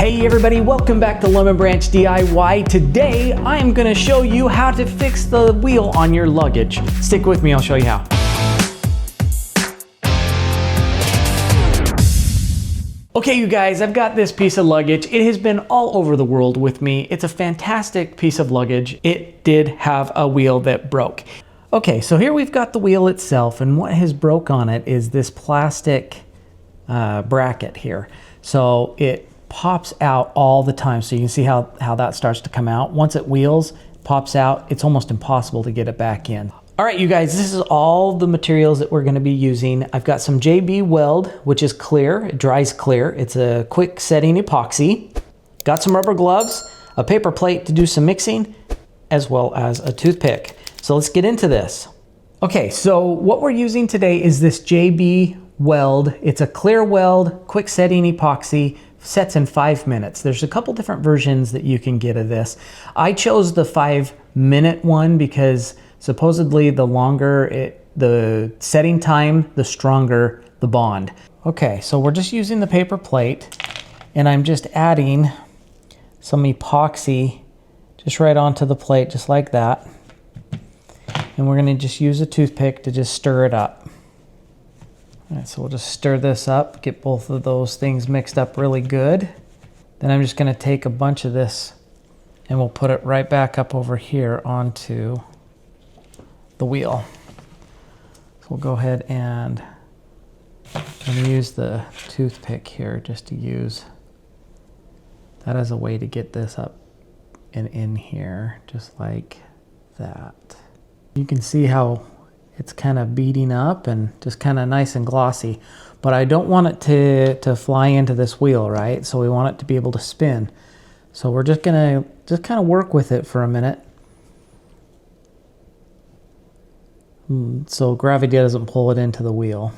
Hey everybody, welcome back to Lemon Branch DIY. Today, I am gonna show you how to fix the wheel on your luggage. Stick with me, I'll show you how. Okay, you guys, I've got this piece of luggage. It has been all over the world with me. It's a fantastic piece of luggage. It did have a wheel that broke. Okay, so here we've got the wheel itself, and what has broke on it is this plastic bracket here. So it pops out all the time. So you can see how that starts to come out. Once it wheels, pops out, it's almost impossible to get it back in. All right, you guys, this is all the materials that we're gonna be using. I've got some JB Weld, which is clear, it dries clear. It's a quick setting epoxy. Got some rubber gloves, a paper plate to do some mixing, as well as a toothpick. So let's get into this. Okay, so what we're using today is this JB Weld. It's a clear weld, quick setting epoxy, sets in 5 minutes. There's a couple different versions that you can get of this. I chose the 5-minute one because supposedly the longer the setting time, the stronger the bond. Okay, so we're just using the paper plate and I'm just adding some epoxy just right onto the plate, just like that. And we're gonna just use a toothpick to just stir it up. All right, so we'll just stir this up, get both of those things mixed up really good. Then I'm just gonna take a bunch of this and we'll put it right back up over here onto the wheel. So we'll go ahead and I'm gonna use the toothpick here just to use that as a way to get this up and in here, just like that. You can see how it's kind of beating up and just kind of nice and glossy, but I don't want it to fly into this wheel, right? So we want it to be able to spin. So we're just gonna kind of work with it for a minute. So gravity doesn't pull it into the wheel.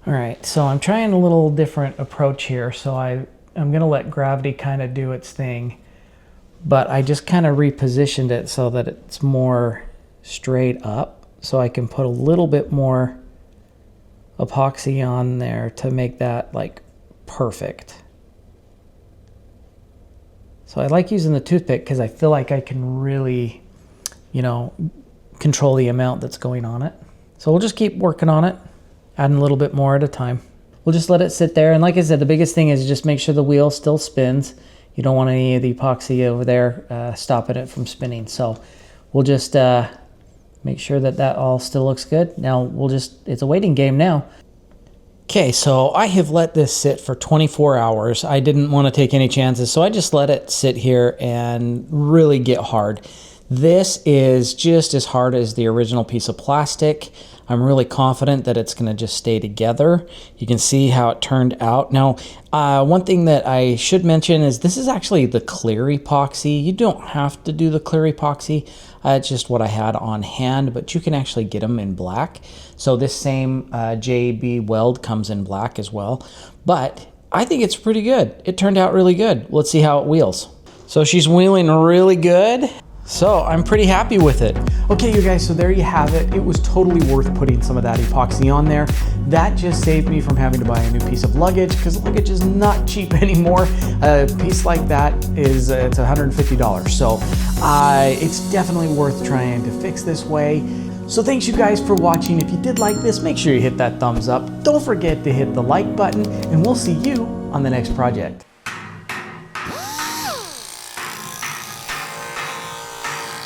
All right, so I'm trying a little different approach here. So I'm gonna let gravity kind of do its thing, but I just kind of repositioned it so that it's more straight up, so I can put a little bit more epoxy on there to make that like perfect. So I like using the toothpick because I feel like I can really, you know, control the amount that's going on it. So we'll just keep working on it, adding a little bit more at a time. We'll just let it sit there, and like I said, the biggest thing is just make sure the wheel still spins. You don't want any of the epoxy over there stopping it from spinning. So we'll just make sure that all still looks good. Now it's a waiting game now. Okay, so I have let this sit for 24 hours. I didn't want to take any chances, so I just let it sit here and really get hard. This is just as hard as the original piece of plastic. I'm really confident that it's gonna just stay together. You can see how it turned out. Now, one thing that I should mention is this is actually the clear epoxy. You don't have to do the clear epoxy. It's just what I had on hand, but you can actually get them in black. So this same JB Weld comes in black as well. But I think it's pretty good. It turned out really good. Let's see how it wheels. So she's wheeling really good. So I'm pretty happy with it. Okay, you guys, so there you have it. It was totally worth putting some of that epoxy on there. That just saved me from having to buy a new piece of luggage because luggage is not cheap anymore. A piece like that is it's $150. So it's definitely worth trying to fix this way. So thanks you guys for watching. If you did like this, make sure you hit that thumbs up. Don't forget to hit the like button, and we'll see you on the next project.